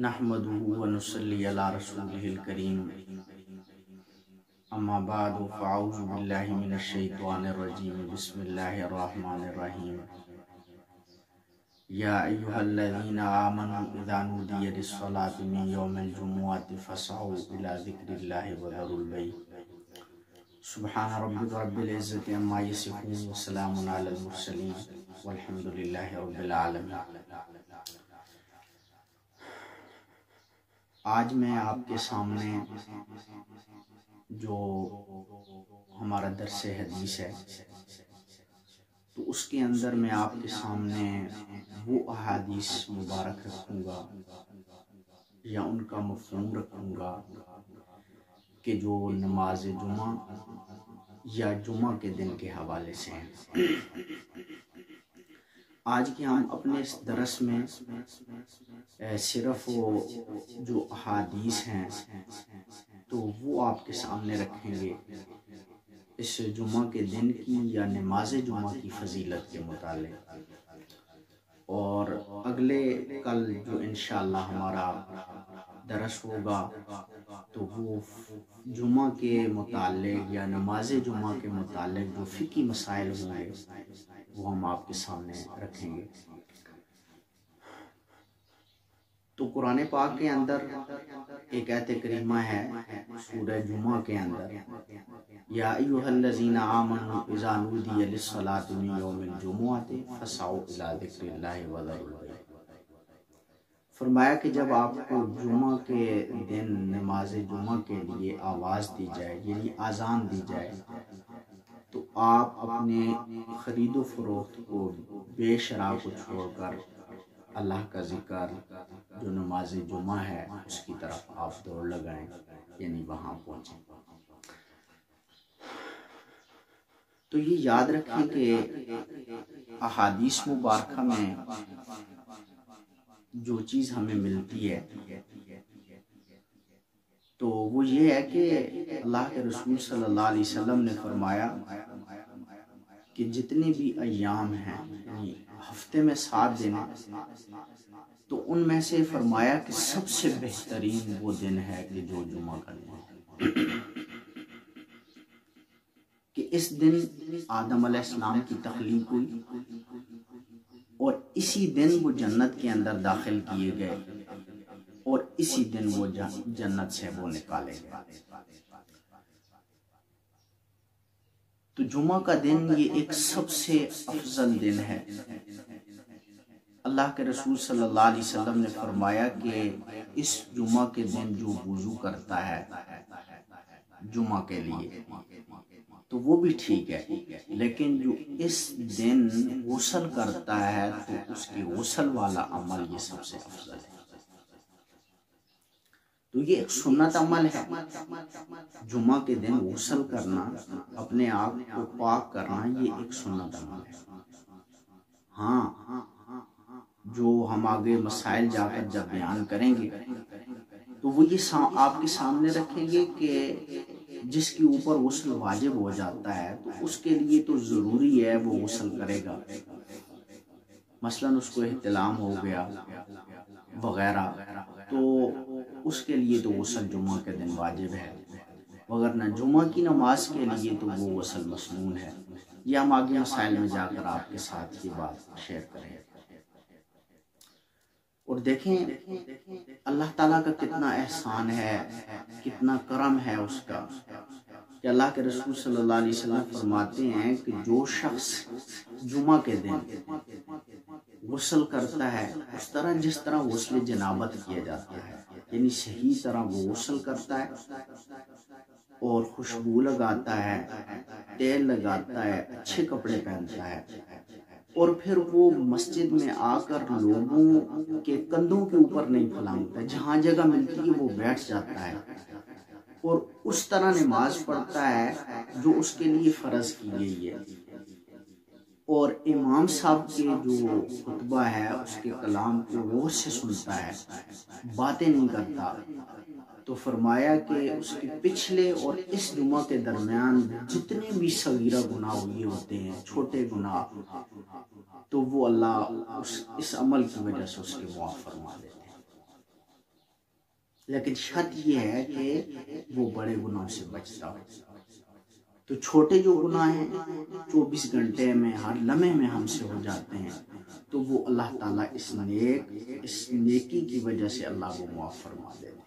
نحمده ونصلي على رسوله الكريم اما بعد فاعوذ بالله من الشيطان الرجيم بسم الله الرحمن الرحيم يا أيها الذين آمنوا إذا نودي للصلاة من يوم الجمعة فاسعوا إلى ذكر الله وذروا البيع سبحان ربك رب العزة عما يصفون وسلام على المرسلين والحمد لله رب العالمين۔ آج میں آپ کے سامنے جو ہمارا درس حدیث ہے تو اس کے اندر میں آپ کے سامنے وہ احادیث مبارک رکھوں گا یا ان کا مفہوم رکھوں گا کہ جو نماز جمعہ یا جمعہ کے دن کے حوالے سے ہیں۔ آج کے ہم اپنے اس درس میں صرف جو احادیث ہیں تو وہ آپ کے سامنے رکھیں گے اس جمعہ کے دن کی یا نماز جمعہ کی فضیلت کے متعلق، اور اگلے کل جو انشاءاللہ ہمارا درس ہوگا تو وہ جمعہ کے متعلق یا نماز جمعہ کے متعلق جو فقہی مسائل ہوں گے وہ ہم آپ کے سامنے رکھیں گے۔ تو قرآن پاک کے اندر ایک آیت کریمہ ہے سورہ جمعہ کے اندر، یا ایھا الذین آمنوا اذا نودی للصلاۃ من یوم الجمعۃ فاسعوا الی ذکر اللہ وذروا البیع۔ فرمایا کہ جب آپ کو جمعہ کے دن نماز جمعہ کے لیے آواز دی جائے یعنی اذان دی جائے تو آپ اپنے خرید و فروخت کو بے شرع کو چھوڑ کر اللہ کا ذکر جو نماز جمعہ ہے اس کی طرف آپ دوڑ لگائیں، یعنی وہاں پہنچیں۔ تو یہ یاد رکھیں کہ احادیث مبارکہ میں جو چیز ہمیں ملتی ہے تو وہ یہ ہے کہ اللہ کے رسول صلی اللہ علیہ وسلم نے فرمایا کہ جتنے بھی ایام ہیں یعنی ہفتے میں 7 دن تو ان میں سے فرمایا کہ سب سے بہترین وہ دن ہے کہ جو جمعہ کا دن ہے، کہ اس دن آدم علیہ السلام کی تخلیق ہوئی اور اسی دن وہ جنت کے اندر داخل کیے گئے اور اسی دن وہ جنت سے وہ نکالے گئے۔ تو جمعہ کا دن یہ ایک سب سے افضل دن ہے۔ اللہ کے رسول صلی اللہ علیہ وسلم نے فرمایا کہ اس جمعہ کے دن جو وضو کرتا ہے جمعہ کے لیے تو وہ بھی ٹھیک ہے، لیکن جو اس دن غسل کرتا ہے تو اس کے غسل والا عمل یہ سب سے افضل ہے۔ تو یہ ایک سنت عمل ہے، جمعہ کے دن غسل کرنا، اپنے آپ کو پاک کرنا، یہ ایک سنت عمل ہے۔ ہاں جو ہم آگے مسائل جا کر جب بیان کریں گے تو وہ یہ آپ کے سامنے رکھیں گے کہ جس کے اوپر غسل واجب ہو جاتا ہے تو اس کے لیے تو ضروری ہے وہ غسل کرے گا، مثلا اس کو احتلام ہو گیا وغیرہ تو اس کے لیے تو غسل جمعہ کے دن واجب ہے، وگرنہ جمعہ کی نماز کے لیے تو وہ غسل مسنون ہے۔ یہ ہم آگے مسائل میں جا کر آپ کے ساتھ یہ بات شیئر کریں۔ اور دیکھیں اللہ تعالیٰ کا کتنا احسان ہے، کتنا کرم ہے اس کا، کہ اللہ کے رسول صلی اللہ علیہ وسلم فرماتے ہیں کہ جو شخص جمعہ کے دن غسل کرتا ہے اس طرح جس طرح غسل جنابت کیا جاتا ہے، یعنی صحیح طرح وہ غسل کرتا ہے اور خوشبو لگاتا ہے، تیل لگاتا ہے، اچھے کپڑے پہنتا ہے، اور پھر وہ مسجد میں آ کر لوگوں کے کندھوں کے اوپر نہیں پھلانگتا، جہاں جگہ ملتی ہے وہ بیٹھ جاتا ہے اور اس طرح نماز پڑھتا ہے جو اس کے لیے فرض کی گئی ہے، اور امام صاحب کے جو خطبہ ہے اس کے کلام کو غور سے سنتا ہے، باتیں نہیں کرتا، تو فرمایا کہ اس کے پچھلے اور اس جمعہ کے درمیان جتنے بھی صغیرہ گناہ ہوئے ہوتے ہیں، چھوٹے گناہ، تو وہ اللہ اس عمل کی وجہ سے اس کے معاف فرما دیتے ہیں۔ لیکن شرط یہ ہے کہ وہ بڑے گناہوں سے بچتا ہو۔ تو چھوٹے جو گناہ ہیں 24 گھنٹے میں ہر لمحے میں ہم سے ہو جاتے ہیں، تو وہ اللہ تعالیٰ اس نیکی کی وجہ سے اللہ کو معاف فرما دیتے ہیں۔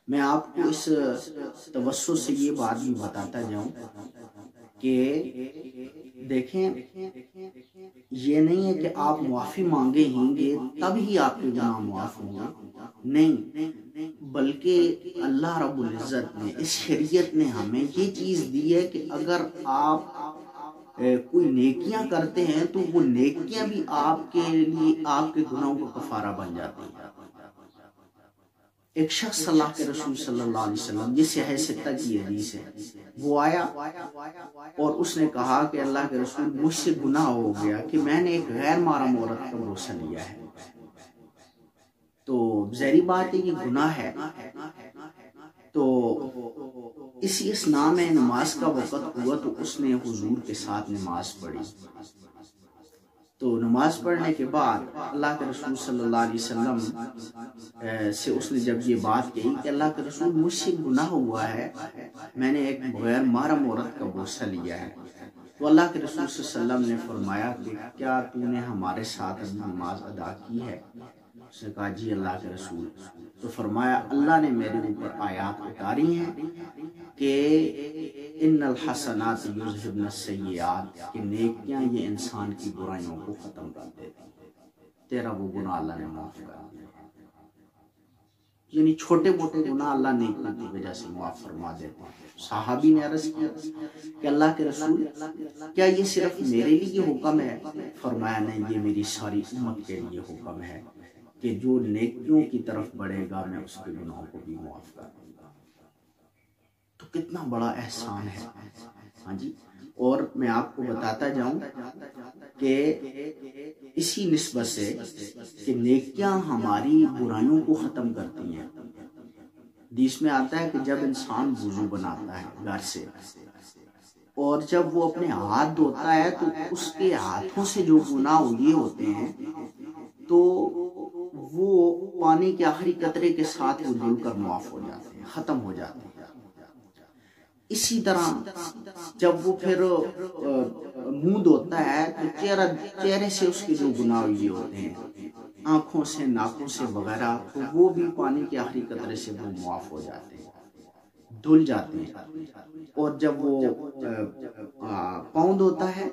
میں آپ کو اس توسط سے یہ بات بھی بتاتا جاؤں کہ دیکھیں، یہ نہیں ہے کہ آپ معافی مانگیں گے تب ہی آپ کے گناہ معاف ہوں گے، نہیں، بلکہ اللہ رب العزت نے، اس شریعت نے ہمیں یہ چیز دی ہے کہ اگر آپ کوئی نیکیاں کرتے ہیں تو وہ نیکیاں بھی آپ کے لیے آپ کے گناہوں کا کفارہ بن جاتی ہیں۔ ایک شخص اللہ کے رسول صلی اللہ علیہ وسلم، یہ صحیح ستہ کی حدیث ہے، وہ آیا اور اس نے کہا کہ اللہ کے رسول، مجھ سے گناہ ہو گیا کہ میں نے ایک غیر محرم عورت کا بوسہ لیا ہے۔ تو ظاہری بات ہے یہ گناہ ہے۔ تو اسی اسنا میں نماز کا وقت ہوا تو اس نے حضور کے ساتھ نماز پڑھی۔ تو نماز پڑھنے کے بعد اللہ کے رسول صلی اللہ علیہ وسلم سے اس نے جب یہ بات کہی کہ اللہ کے رسول، مجھ سے گناہ ہوا ہے، میں نے ایک غیر محرم عورت کا بوسہ لیا ہے، تو اللہ کے رسول صلی اللہ علیہ وسلم نے فرمایا کہ کیا تو نے ہمارے ساتھ نماز ادا کی ہے؟ اس نے کہا جی اللہ کے رسول۔ تو فرمایا اللہ نے میرے اوپر آیات اتاری ہیں کہ ان الحسنات یذہبن السیئات، کہ نیکیاں یہ انسان کی برائیوں کو ختم کر دیتی، تیرا وہ گناہ اللہ نے معاف کر دیا۔ یعنی چھوٹے موٹے گناہ اللہ نیکیوں کی وجہ سے معاف فرما دیتے ہیں۔ صحابی نے عرض کیا کہ اللہ کے رسول، کیا یہ صرف میرے لیے حکم ہے؟ فرمایا نہیں، یہ میری ساری امت کے لیے حکم ہے کہ جو نیکیوں کی طرف بڑھے گا میں اس کے گناہوں کو بھی معاف کر دوں گا۔ تو کتنا بڑا احسان ہے، ہاں جی۔ اور میں آپ کو بتاتا جاؤں کہ اسی نسبت سے کہ نیکیاں ہماری برائیوں کو ختم کرتی ہیں۔ حدیث میں آتا ہے کہ جب انسان وضو بناتا ہے گھر سے اور جب وہ اپنے ہاتھ دھوتا ہے تو اس کے ہاتھوں سے جو گناہ ہوئے ہوتے ہیں تو وہ پانی کے آخری قطرے کے ساتھ وہ دھل کر معاف ہو جاتے ہیں، ختم ہو جاتے ہیں۔ اسی طرح جب وہ پھر منہ دھوتا ہے تو چہرے سے اس کے جو گناہ ہوئے ہوتے ہیں، آنکھوں سے، ناکوں سے وغیرہ، تو وہ بھی پانی کے آخری قطرے سے وہ معاف ہو جاتے ہیں، دھل جاتے ہیں۔ اور جب وہ پاؤں دھوتا ہے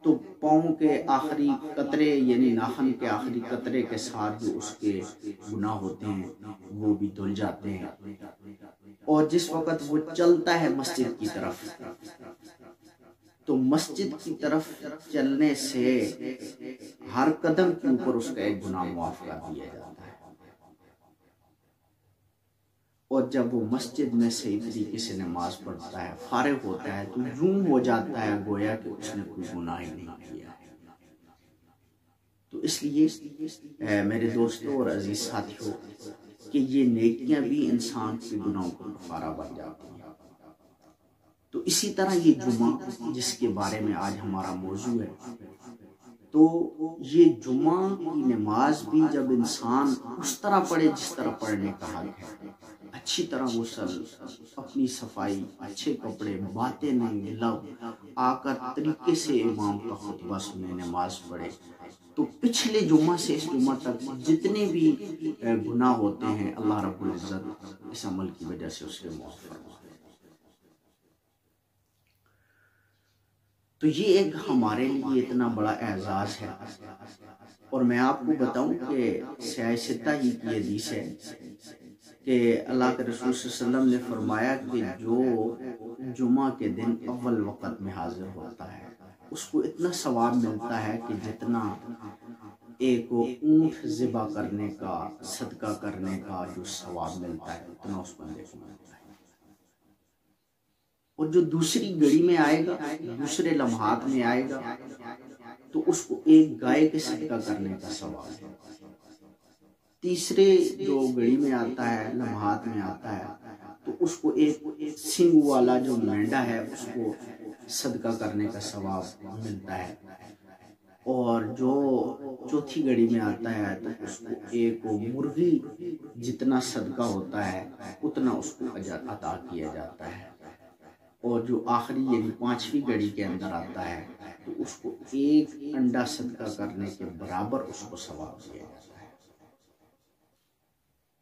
تو پاؤں کے آخری قطرے یعنی ناخن کے آخری قطرے کے ساتھ جو اس کے گناہ ہوتے ہیں وہ بھی دھل جاتے ہیں۔ اور جس وقت وہ چلتا ہے مسجد کی طرف تو مسجد کی طرف چلنے سے ہر قدم کے اوپر اس کا ایک گناہ معاف کر دیا جاتا ہے۔ اور جب وہ مسجد میں صحیح طریقے سے نماز پڑھتا ہے، فارغ ہوتا ہے، تو یوں ہو جاتا ہے گویا کہ اس نے کوئی گناہ ہی نہیں کیا ہے۔ تو اس لیے میرے دوستوں اور عزیز ساتھیوں کہ یہ نیکیاں بھی انسان کے گناہوں کو کفارہ بن جاتی ہیں۔ تو اسی طرح یہ جمعہ جس کے بارے میں آج ہمارا موضوع ہے، تو یہ جمعہ کی نماز بھی جب انسان اس طرح پڑھے جس طرح پڑھنے کا حق ہے، اچھی طرح غسل، اپنی صفائی، اچھے کپڑے، باتیں نہیں، لو آ کر طریقے سے امام کا خطبہ سنے، نماز پڑھے، تو پچھلے جمعہ سے اس جمعہ تک جتنے بھی گناہ ہوتے ہیں اللہ رب العزت اس عمل کی وجہ سے اس کے معاف فرما۔ تو یہ ایک ہمارے لیے اتنا بڑا اعزاز ہے۔ اور میں آپ کو بتاؤں کہ سیاہ ستہ ہی کی حدیث ہے کہ اللہ کے رسول صلی اللہ علیہ وسلم نے فرمایا کہ جو جمعہ کے دن اول وقت میں حاضر ہوتا ہے اس کو اتنا ثواب ملتا ہے کہ جتنا ایک اونٹ ذبح کرنے کا، صدقہ کرنے کا جو ثواب ملتا ہے اتنا اس بندے کو ملتا ہے۔ اور جو دوسری گھڑی میں آئے گا، دوسرے لمحات میں آئے گا، تو اس کو ایک گائے کے صدقہ کرنے کا ثواب ہے۔ تیسرے جو گھڑی میں آتا ہے، لمحات میں آتا ہے، تو اس کو ایک سنگ والا جو مینڈا ہے اس کو صدقہ کرنے کا ثواب ملتا ہے۔ اور جو چوتھی گھڑی میں آتا ہے تو اس کو ایک مرغی جتنا صدقہ ہوتا ہے اتنا اس کو اجر عطا کیا جاتا ہے، اور جو آخری یعنی پانچویں گھڑی کے اندر آتا ہے تو اس کو ایک انڈا صدقہ کرنے کے برابر اس کو ثواب دیا جاتا ہے۔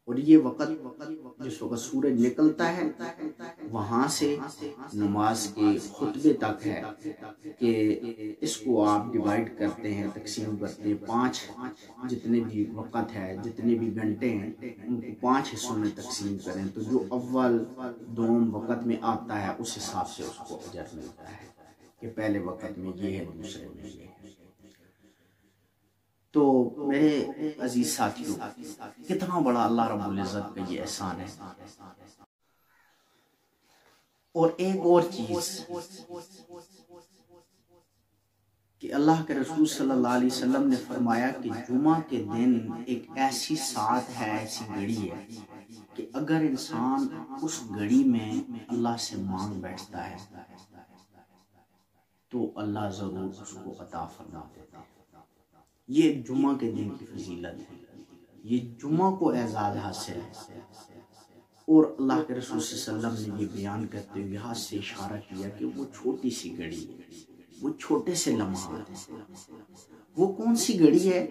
اور یہ وقت جس وقت سورج نکلتا ہے وہاں سے نماز کے خطبے تک ہے کہ اس کو آپ ڈیوائیڈ کرتے ہیں، تقسیم کرتے ہیں، 5 جتنے بھی وقت ہے، جتنے بھی گھنٹے ہیں ان کو 5 حصوں میں تقسیم کریں تو جو اول دوم وقت میں آتا ہے اس حساب سے اس کو اجر ملتا ہے کہ پہلے وقت میں یہ ہے، دوسرے میں یہ ہے۔ تو میرے عزیز ساتھیوں، کتنا بڑا اللہ رب العزت کا یہ احسان ہے۔ اور ایک اور چیز کہ اللہ کے رسول صلی اللہ علیہ وسلم نے فرمایا کہ جمعہ کے دن ایک ایسی ساعت ہے، ایسی گھڑی ہے کہ اگر انسان اس گھڑی میں اللہ سے مانگ بیٹھتا ہے تو اللہ ضرور اس کو عطا فرما دیتا ہے۔ یہ جمعہ کے دن کی فضیلت ہے، یہ جمعہ کو اعزاز حاصل ہے۔ اور اللہ کے رسول صلی اللہ علیہ وسلم نے یہ بیان کرتے ہوئے ہاتھ سے اشارہ کیا کہ وہ چھوٹی سی گھڑی ہے، وہ چھوٹے سے لمحات ہیں۔ وہ کون سی گھڑی ہے؟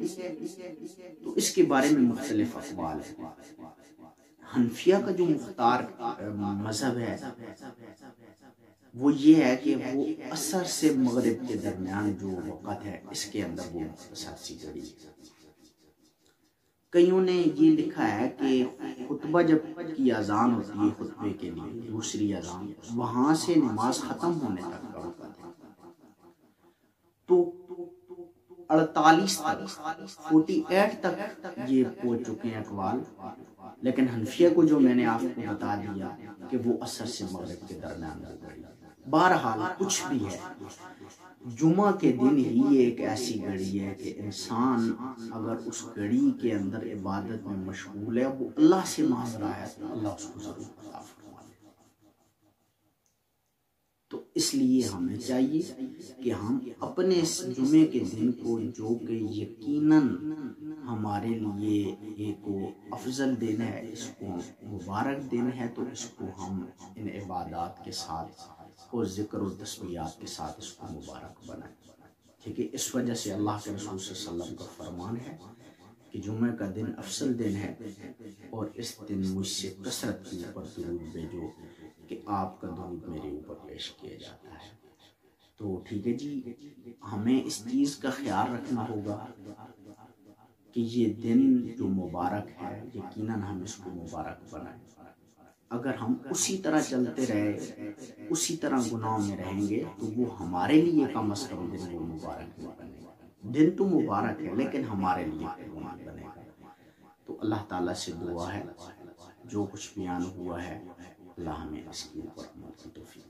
تو اس کے بارے میں مختلف اقوال ہیں۔ حنفیہ کا جو مختار مذہب ہے وہ یہ ہے کہ وہ عصر سے مغرب کے درمیان جو وقت ہے اس کے اندر وہ مختصر سی گھڑی ہے۔ کئیوں نے یہ لکھا ہے کہ خطبہ جب کی اذان ہوتی ہے، خطبے کے لیے دوسری اذان، وہاں سے نماز ختم ہونے تک کا وقت ہے تو 48 تک یہ پہنچ چکے ہیں اقوال، لیکن حنفیہ کو جو میں نے آپ کو بتا دیا کہ وہ عصر سے مغرب کے درمیان وہ گھڑی۔ بہرحال کچھ بھی ہے، جمعہ کے دن ہی ایک ایسی گھڑی ہے کہ انسان اگر اس گھڑی کے اندر عبادت میں مشغول ہے، وہ اللہ سے مانگ رہا ہے تو اللہ اس کو ضرور عطا فرما دے۔ تو اس لیے ہمیں چاہیے کہ ہم اپنے اس جمعے کے دن کو، جو کہ یقیناً ہمارے لیے ایک افضل دن ہے، اس کو مبارک دن ہے، تو اس کو ہم ان عبادات کے ساتھ اور ذکر و تسبیحات کے ساتھ اس کو مبارک بنائیں۔ ٹھیک ہے، اس وجہ سے اللہ کے رسول صلی اللہ علیہ وسلم کا فرمان ہے کہ جمعہ کا دن افضل دن ہے، اور اس دن مجھ سے کثرت کے اوپر درود بھیجو کہ آپ کا درود میرے اوپر پیش کیا جاتا ہے۔ تو ٹھیک ہے جی، ہمیں اس چیز کا خیال رکھنا ہوگا کہ یہ دن جو مبارک ہے یقیناً ہم اس کو مبارک بنائیں۔ اگر ہم اسی طرح چلتے رہے، اسی طرح گناہوں میں رہیں گے تو وہ ہمارے لیے کم از کم دن وہ مبارک نہیں بنے گا۔ دن تو مبارک ہے لیکن ہمارے لیے گناہ بنے گا۔ تو اللہ تعالیٰ سے دعا ہے جو کچھ بیان ہوا ہے اللہ ہمیں اس کے اوپر عمل کی توفیق